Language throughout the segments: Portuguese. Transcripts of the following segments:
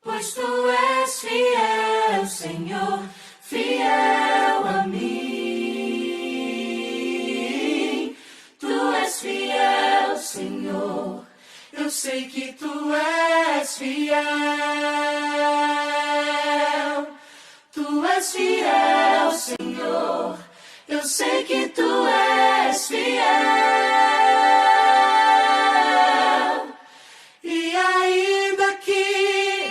Pois tu és fiel, Senhor, fiel a mim. Tu és fiel, Senhor, eu sei que tu és fiel. Tu és fiel, Senhor, eu sei que tu és fiel. E ainda que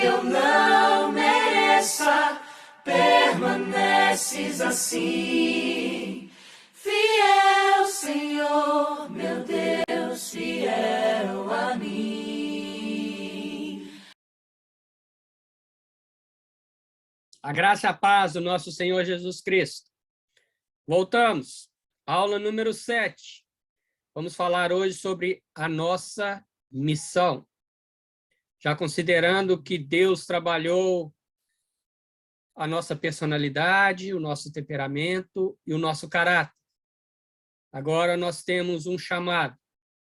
eu não mereça, permaneces assim. Fiel, Senhor, meu Deus, fiel a mim. A graça e a paz do nosso Senhor Jesus Cristo. Voltamos. Aula número 7. Vamos falar hoje sobre a nossa missão. Já considerando que Deus trabalhou a nossa personalidade, o nosso temperamento e o nosso caráter. Agora nós temos um chamado.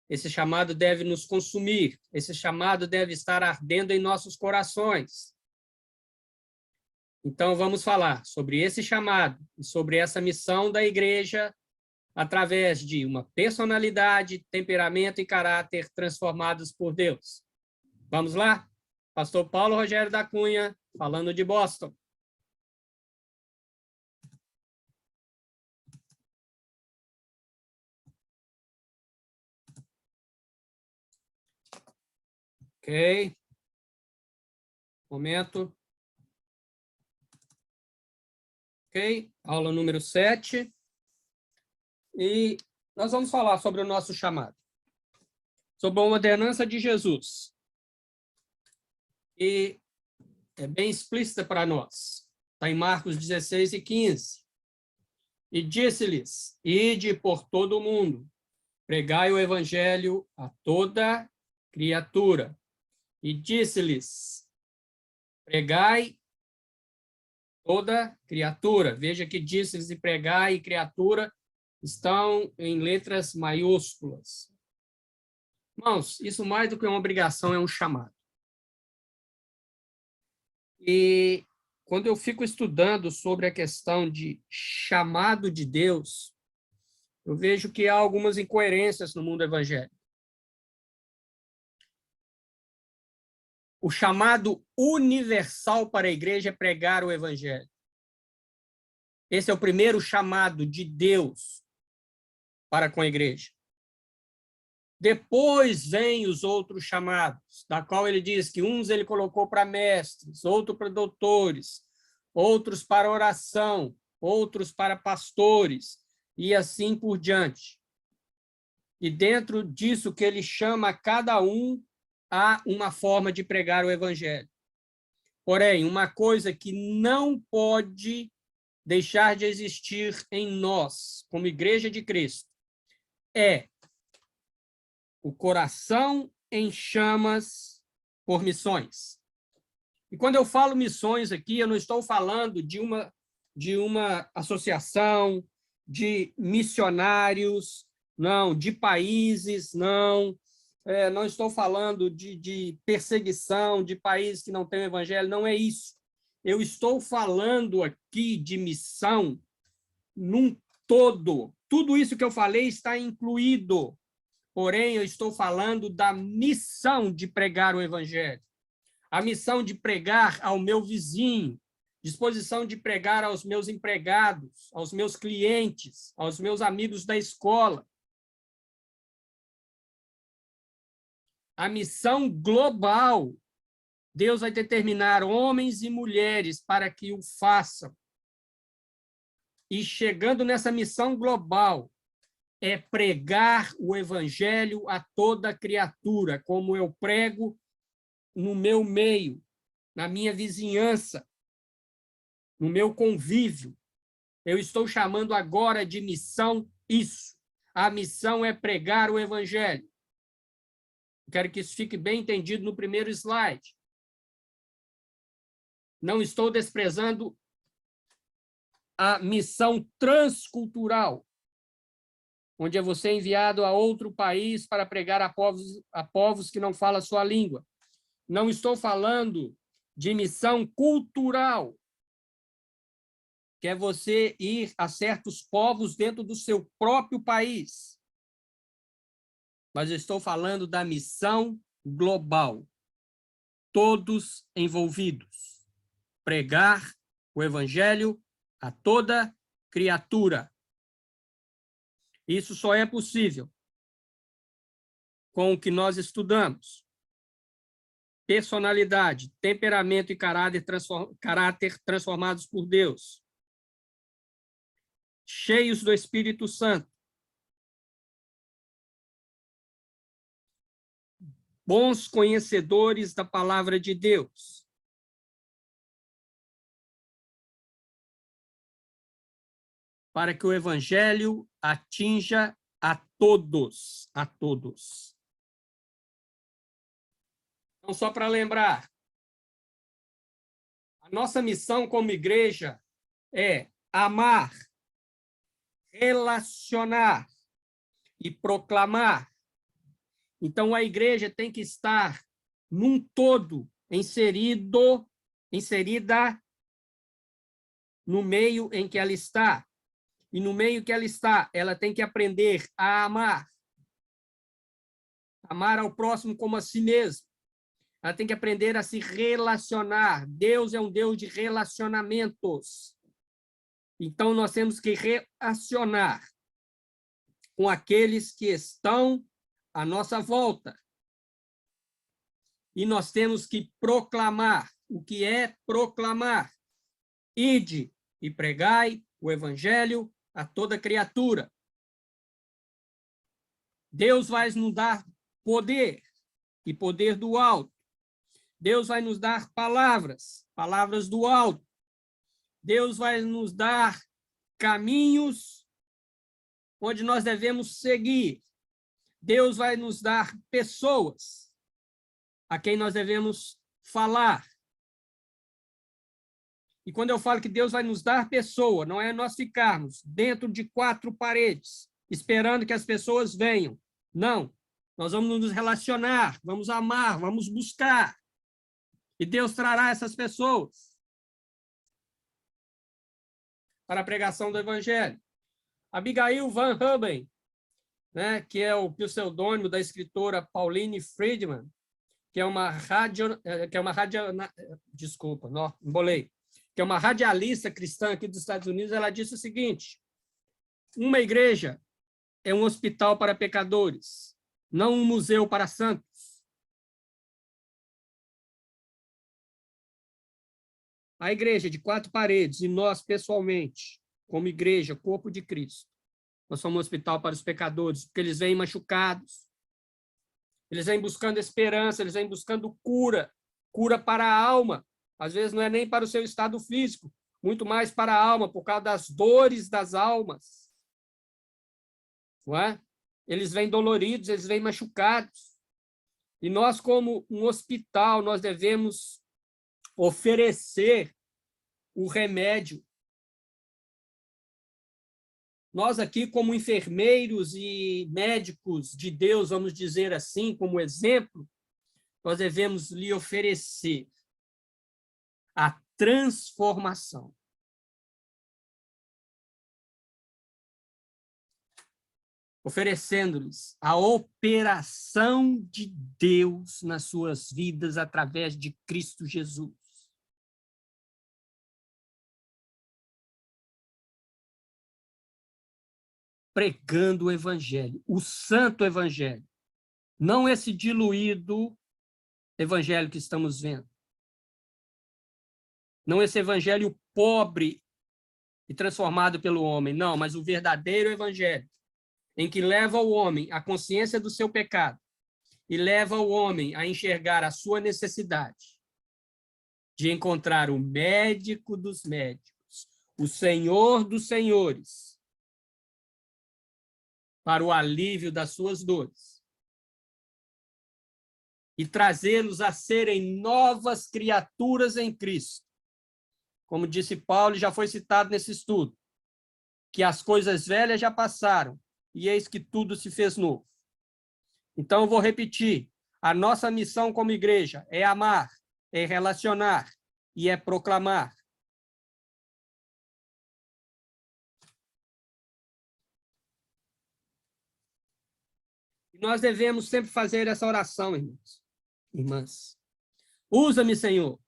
Esse chamado deve nos consumir. Esse chamado deve estar ardendo em nossos corações. Então, vamos falar sobre esse chamado e sobre essa missão da igreja através de uma personalidade, temperamento e caráter transformados por Deus. Vamos lá? Pastor Paulo Rogério da Cunha, falando de Boston. Ok. Momento. Ok. Aula número 7. E nós vamos falar sobre o nosso chamado. Sobre a ordenança de Jesus. E é bem explícita para nós. Está em Marcos 16 e 15. E disse-lhes, ide por todo o mundo, pregai o evangelho a toda criatura. E disse-lhes, pregai toda criatura. Veja que disse-lhes e pregai e criatura estão em letras maiúsculas. Irmãos, isso mais do que uma obrigação é um chamado. E quando eu fico estudando sobre a questão de chamado de Deus, eu vejo que há algumas incoerências no mundo evangélico. O chamado universal para a igreja é pregar o evangelho. Esse é o primeiro chamado de Deus para com a igreja. Depois vêm os outros chamados, da qual ele diz que uns ele colocou para mestres, outros para doutores, outros para oração, outros para pastores, e assim por diante. E dentro disso que ele chama cada um a uma forma de pregar o evangelho. Porém, uma coisa que não pode deixar de existir em nós, como Igreja de Cristo, é o coração em chamas por missões. E quando eu falo missões aqui, eu não estou falando de uma associação, de missionários, não, de países, não. Não estou falando de perseguição de países que não têm o evangelho, não é isso. Eu estou falando aqui de missão num todo. Tudo isso que eu falei está incluído. Porém, eu estou falando da missão de pregar o evangelho. A missão de pregar ao meu vizinho, disposição de pregar aos meus empregados, aos meus clientes, aos meus amigos da escola. A missão global. Deus vai determinar homens e mulheres para que o façam. E chegando nessa missão global, é pregar o evangelho a toda criatura, como eu prego no meu meio, na minha vizinhança, no meu convívio. Eu estou chamando agora de missão isso. A missão é pregar o evangelho. Quero que isso fique bem entendido no primeiro slide. Não estou desprezando a missão transcultural, onde é você enviado a outro país para pregar a povos que não falam a sua língua. Não estou falando de missão cultural, que é você ir a certos povos dentro do seu próprio país. Mas eu estou falando da missão global. Todos envolvidos. Pregar o evangelho a toda criatura. Isso só é possível com o que nós estudamos. Personalidade, temperamento e caráter transformados por Deus. Cheios do Espírito Santo. Bons conhecedores da palavra de Deus. Para que o evangelho atinja a todos, a todos. Então, só para lembrar, a nossa missão como igreja é amar, relacionar e proclamar. Então, a igreja tem que estar num todo, inserida no meio em que ela está. E no meio que ela está, ela tem que aprender a amar. Amar ao próximo como a si mesmo. Ela tem que aprender a se relacionar. Deus é um Deus de relacionamentos. Então, nós temos que relacionar com aqueles que estão à nossa volta. E nós temos que proclamar. O que é proclamar? Ide e pregai o evangelho a toda criatura. Deus vai nos dar poder, e poder do alto. Deus vai nos dar palavras, palavras do alto. Deus vai nos dar caminhos onde nós devemos seguir. Deus vai nos dar pessoas a quem nós devemos falar. E quando eu falo que Deus vai nos dar pessoa, não é nós ficarmos dentro de 4 paredes, esperando que as pessoas venham. Não, nós vamos nos relacionar, vamos amar, vamos buscar. E Deus trará essas pessoas para a pregação do evangelho. Abigail Van Hubben, né, que é o pseudônimo da escritora Pauline Friedman, que é uma radialista cristã aqui dos Estados Unidos, ela disse o seguinte: uma igreja é um hospital para pecadores, não um museu para santos. A igreja de 4 paredes, e nós, pessoalmente, como igreja, corpo de Cristo, nós somos um hospital para os pecadores, porque eles vêm machucados, eles vêm buscando esperança, eles vêm buscando cura, cura para a alma. Às vezes não é nem para o seu estado físico, muito mais para a alma, por causa das dores das almas. Não é? Eles vêm doloridos, eles vêm machucados. E nós, como um hospital, nós devemos oferecer o remédio. Nós aqui, como enfermeiros e médicos de Deus, vamos dizer assim, como exemplo, nós devemos lhe oferecer a transformação. Oferecendo-lhes a operação de Deus nas suas vidas através de Cristo Jesus. Pregando o evangelho, o santo evangelho, não esse diluído evangelho que estamos vendo. Não esse evangelho pobre e transformado pelo homem, não, mas o verdadeiro evangelho, em que leva o homem à consciência do seu pecado e leva o homem a enxergar a sua necessidade de encontrar o médico dos médicos, o Senhor dos senhores, para o alívio das suas dores e trazê-los a serem novas criaturas em Cristo. Como disse Paulo, já foi citado nesse estudo, que as coisas velhas já passaram, e eis que tudo se fez novo. Então, eu vou repetir. A nossa missão como igreja é amar, é relacionar e é proclamar. Nós devemos sempre fazer essa oração, irmãos, irmãs. Usa-me, Senhor.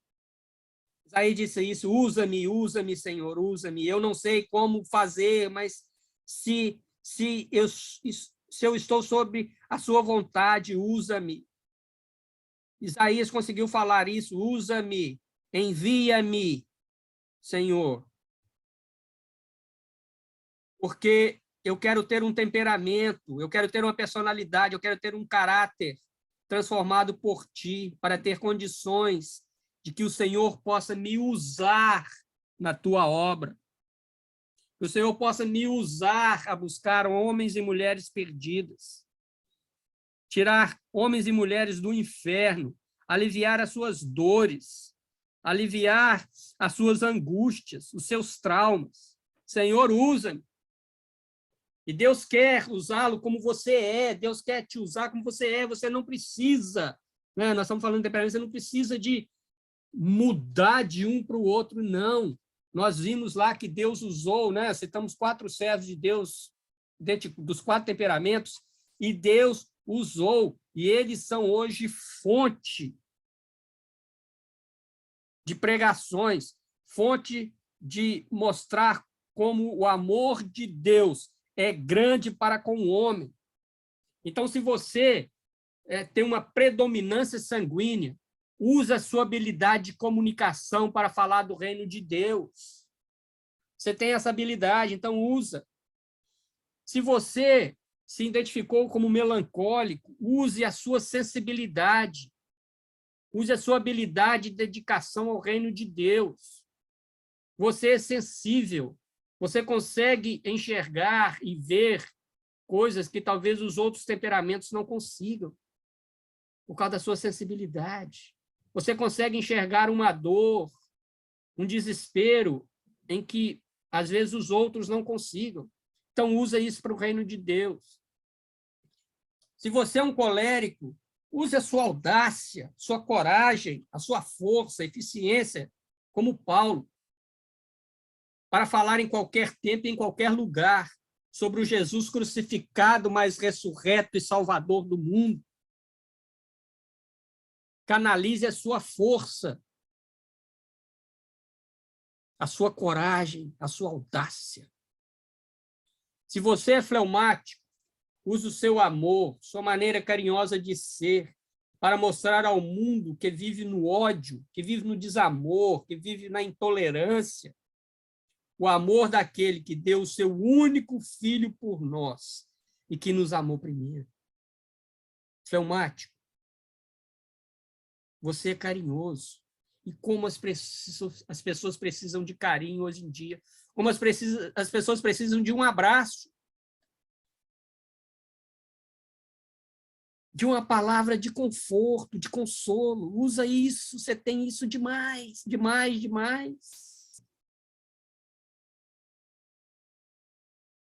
Isaías disse isso, usa-me, Senhor, usa-me. Eu não sei como fazer, mas se eu estou sob a sua vontade, usa-me. Isaías conseguiu falar isso, usa-me, envia-me, Senhor. Porque eu quero ter um temperamento, eu quero ter uma personalidade, eu quero ter um caráter transformado por ti, para ter condições de que o Senhor possa me usar na tua obra. Que o Senhor possa me usar a buscar homens e mulheres perdidas. Tirar homens e mulheres do inferno, aliviar as suas dores, aliviar as suas angústias, os seus traumas. Senhor, usa-me. E Deus quer usá-lo como você é, Deus quer te usar como você é, você não precisa, né? Nós estamos falando de temperamento, você não precisa de mudar de um para o outro, não. Nós vimos lá que Deus usou, né? Citamos 4 servos de Deus, dentro dos 4 temperamentos, e Deus usou, e eles são hoje fonte de pregações, fonte de mostrar como o amor de Deus é grande para com o homem. Então, se você tem uma predominância sanguínea, usa a sua habilidade de comunicação para falar do reino de Deus. Você tem essa habilidade, então usa. Se você se identificou como melancólico, use a sua sensibilidade, use a sua habilidade de dedicação ao reino de Deus. Você é sensível, você consegue enxergar e ver coisas que talvez os outros temperamentos não consigam, por causa da sua sensibilidade. Você consegue enxergar uma dor, um desespero, em que, às vezes, os outros não consigam. Então, usa isso para o reino de Deus. Se você é um colérico, use a sua audácia, sua coragem, a sua força, eficiência, como Paulo, para falar em qualquer tempo, em qualquer lugar, sobre o Jesus crucificado, mas ressurreto e salvador do mundo. Canalize a sua força, a sua coragem, a sua audácia. Se você é fleumático, use o seu amor, sua maneira carinhosa de ser, para mostrar ao mundo que vive no ódio, que vive no desamor, que vive na intolerância, o amor daquele que deu o seu único filho por nós e que nos amou primeiro. Fleumático, você é carinhoso. E como as pessoas precisam de carinho hoje em dia, como as pessoas precisam de um abraço, de uma palavra de conforto, de consolo. Usa isso, você tem isso demais, demais, demais.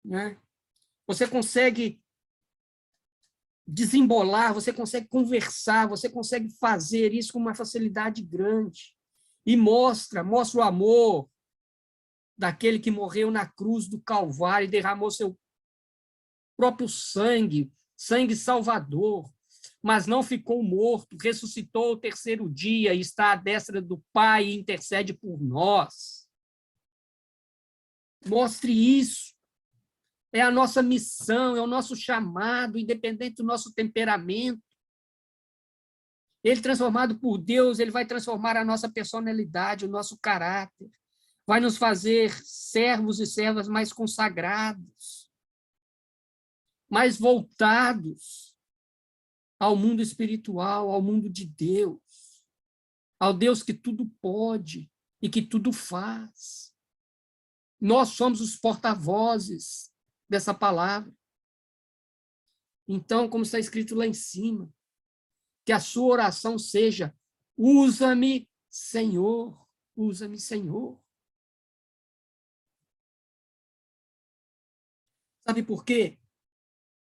Né? Você consegue desembolar, você consegue conversar, você consegue fazer isso com uma facilidade grande. E mostra o amor daquele que morreu na cruz do Calvário e derramou seu próprio sangue, sangue salvador, mas não ficou morto, ressuscitou ao 3º dia e está à destra do Pai e intercede por nós. Mostre isso. É a nossa missão, é o nosso chamado, independente do nosso temperamento. Ele, transformado por Deus, ele vai transformar a nossa personalidade, o nosso caráter. Vai nos fazer servos e servas mais consagrados, mais voltados ao mundo espiritual, ao mundo de Deus, ao Deus que tudo pode e que tudo faz. Nós somos os porta-vozes dessa palavra. Então, como está escrito lá em cima, que a sua oração seja: usa-me, Senhor, usa-me, Senhor. Sabe por quê?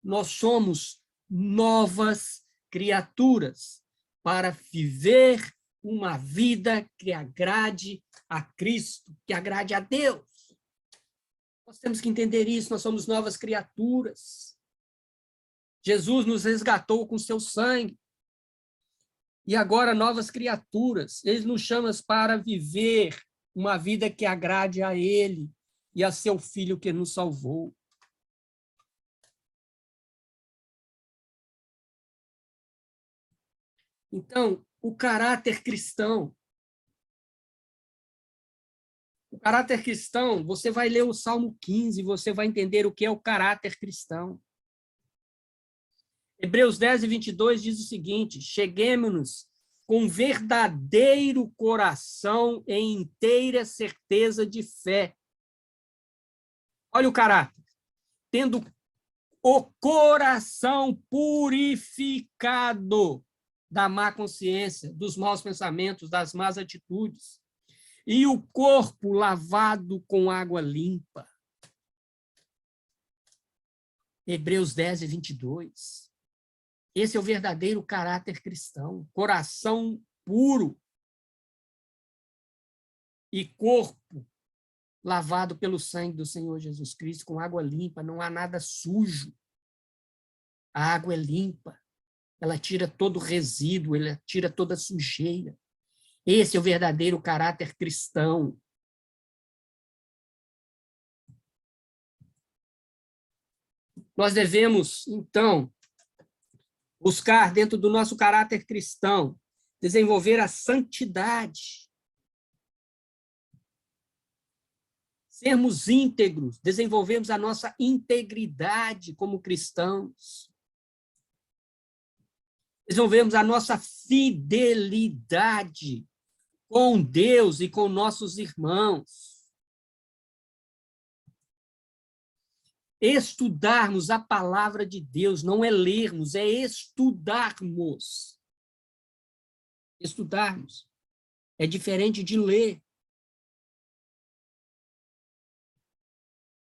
Nós somos novas criaturas para viver uma vida que agrade a Cristo, que agrade a Deus. Nós temos que entender isso, nós somos novas criaturas. Jesus nos resgatou com seu sangue. E agora, novas criaturas. Ele nos chama para viver uma vida que agrade a Ele e a seu Filho que nos salvou. Então, o caráter cristão. O caráter cristão, você vai ler o Salmo 15, você vai entender o que é o caráter cristão. Hebreus 10 e 22 diz o seguinte: cheguemo-nos com verdadeiro coração e inteira certeza de fé. Olha o caráter. Tendo o coração purificado da má consciência, dos maus pensamentos, das más atitudes, e o corpo lavado com água limpa. Hebreus 10 e 22. Esse é o verdadeiro caráter cristão. Coração puro e corpo lavado pelo sangue do Senhor Jesus Cristo com água limpa. Não há nada sujo. A água é limpa. Ela tira todo o resíduo, ela tira toda a sujeira. Esse é o verdadeiro caráter cristão. Nós devemos, então, buscar dentro do nosso caráter cristão, desenvolver a santidade. Sermos íntegros, desenvolvermos a nossa integridade como cristãos. Desenvolvermos a nossa fidelidade com Deus e com nossos irmãos. Estudarmos a palavra de Deus, não é lermos, é estudarmos. Estudarmos é diferente de ler.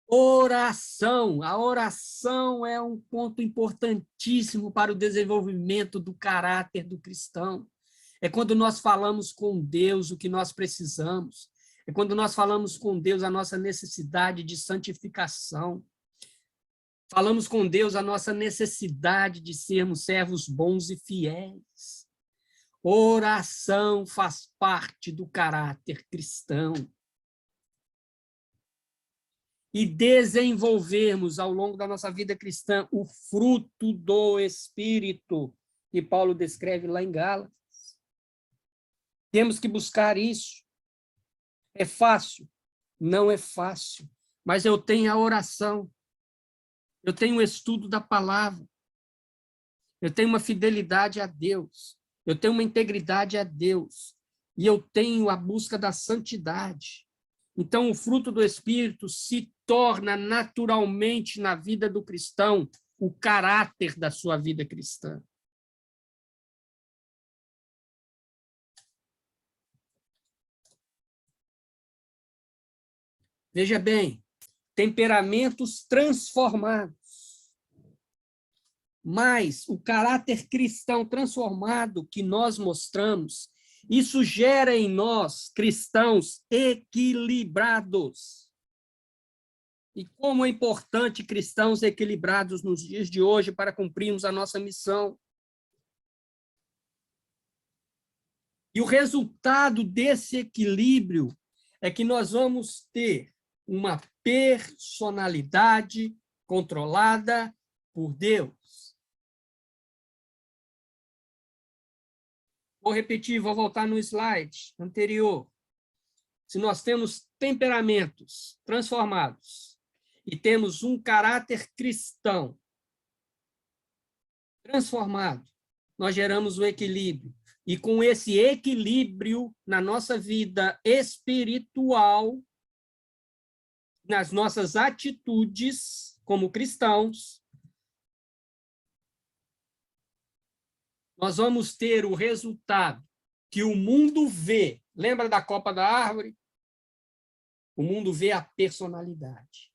Oração. A oração é um ponto importantíssimo para o desenvolvimento do caráter do cristão. É quando nós falamos com Deus o que nós precisamos. É quando nós falamos com Deus a nossa necessidade de santificação. Falamos com Deus a nossa necessidade de sermos servos bons e fiéis. Oração faz parte do caráter cristão. E desenvolvermos ao longo da nossa vida cristã o fruto do Espírito, que Paulo descreve lá em Gálatas. Temos que buscar isso. É fácil? Não é fácil. Mas eu tenho a oração. Eu tenho o estudo da palavra. Eu tenho uma fidelidade a Deus. Eu tenho uma integridade a Deus. E eu tenho a busca da santidade. Então, o fruto do Espírito se torna naturalmente na vida do cristão o caráter da sua vida cristã. Veja bem, temperamentos transformados. Mas o caráter cristão transformado que nós mostramos, isso gera em nós, cristãos equilibrados. E como é importante cristãos equilibrados nos dias de hoje para cumprirmos a nossa missão. E o resultado desse equilíbrio é que nós vamos ter uma personalidade controlada por Deus. Vou repetir, vou voltar no slide anterior. Se nós temos temperamentos transformados e temos um caráter cristão transformado, nós geramos o equilíbrio. E com esse equilíbrio na nossa vida espiritual, nas nossas atitudes como cristãos, nós vamos ter o resultado que o mundo vê. Lembra da copa da árvore? O mundo vê a personalidade.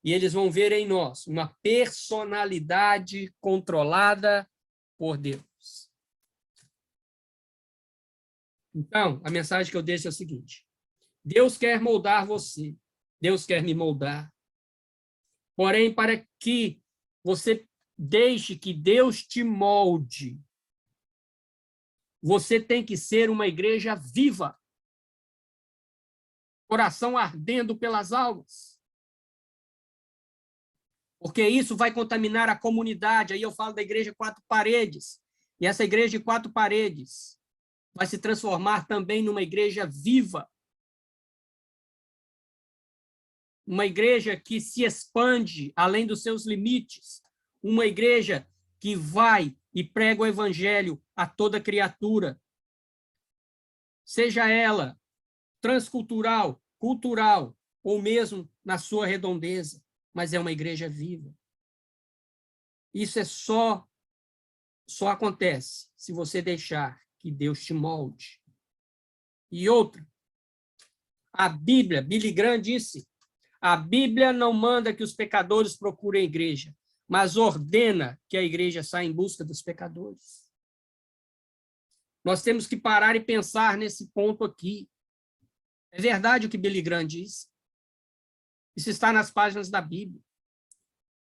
E eles vão ver em nós uma personalidade controlada por Deus. Então, a mensagem que eu deixo é o seguinte: Deus quer moldar você, Deus quer me moldar. Porém, para que você deixe que Deus te molde, você tem que ser uma igreja viva, coração ardendo pelas almas. Porque isso vai contaminar a comunidade. Aí eu falo da igreja quatro paredes. E essa igreja de quatro paredes vai se transformar também numa igreja viva. Uma igreja que se expande além dos seus limites. Uma igreja que vai e prega o evangelho a toda criatura. Seja ela transcultural, cultural, ou mesmo na sua redondeza. Mas é uma igreja viva. Isso é só acontece se você deixar que Deus te molde. E outra, a Bíblia, Billy Graham disse, a Bíblia não manda que os pecadores procurem a igreja, mas ordena que a igreja saia em busca dos pecadores. Nós temos que parar e pensar nesse ponto aqui. É verdade o que Billy Graham diz. Isso está nas páginas da Bíblia.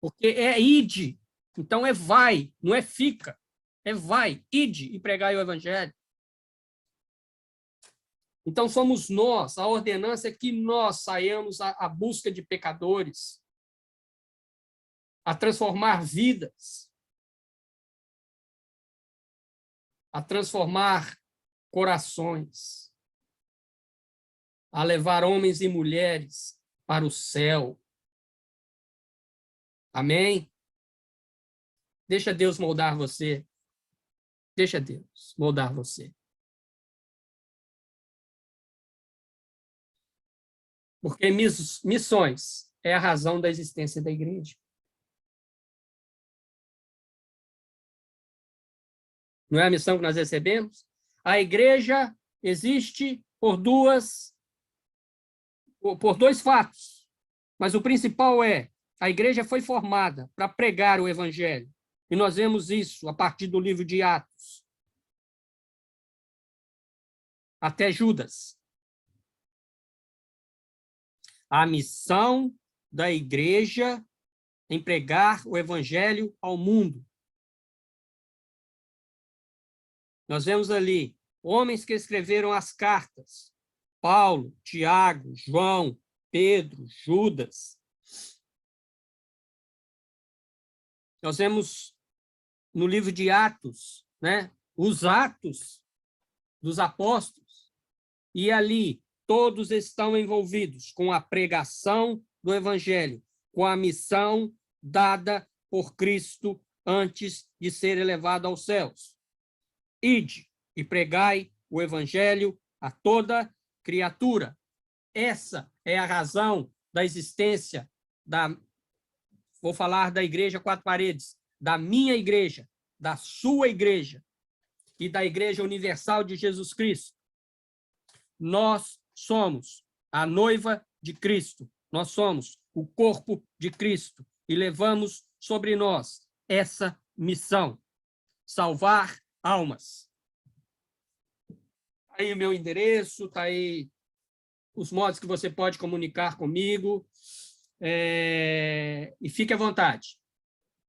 Porque é ide, então é vai, não é fica. É vai, ide e pregai o evangelho. Então somos nós, a ordenança é que nós saiamos à busca de pecadores, a transformar vidas, a transformar corações, a levar homens e mulheres para o céu. Amém? Deixa Deus moldar você. Deixa Deus moldar você. Porque missões é a razão da existência da igreja. Não é a missão que nós recebemos? A igreja existe por dois fatos. Mas o principal é, a igreja foi formada para pregar o evangelho. E nós vemos isso a partir do livro de Atos. Até Judas. A missão da igreja em pregar o evangelho ao mundo. Nós vemos ali homens que escreveram as cartas. Paulo, Tiago, João, Pedro, Judas. Nós vemos no livro de Atos, né, os Atos dos Apóstolos. E ali todos estão envolvidos com a pregação do evangelho, com a missão dada por Cristo antes de ser elevado aos céus. Ide e pregai o evangelho a toda criatura. Essa é a razão da existência vou falar da igreja quatro paredes, da minha igreja, da sua igreja e da Igreja Universal de Jesus Cristo. Nós somos a noiva de Cristo. Nós somos o corpo de Cristo e levamos sobre nós essa missão: salvar almas. Aí o meu endereço, está aí os modos que você pode comunicar comigo, e fique à vontade,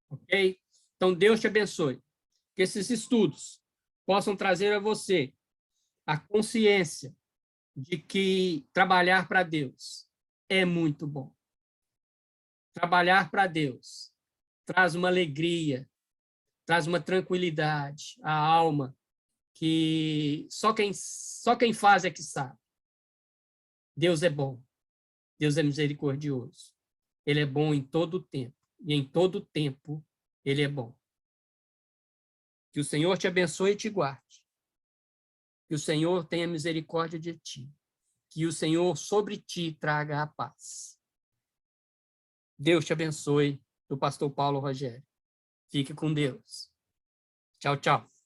ok? Então, Deus te abençoe. Que esses estudos possam trazer a você a consciência de que trabalhar para Deus é muito bom. Trabalhar para Deus traz uma alegria, traz uma tranquilidade à alma, que só quem faz é que sabe. Deus é bom, Deus é misericordioso. Ele é bom em todo o tempo, e em todo o tempo ele é bom. Que o Senhor te abençoe e te guarde. Que o Senhor tenha misericórdia de ti. Que o Senhor sobre ti traga a paz. Deus te abençoe, do pastor Paulo Rogério. Fique com Deus. Tchau, tchau.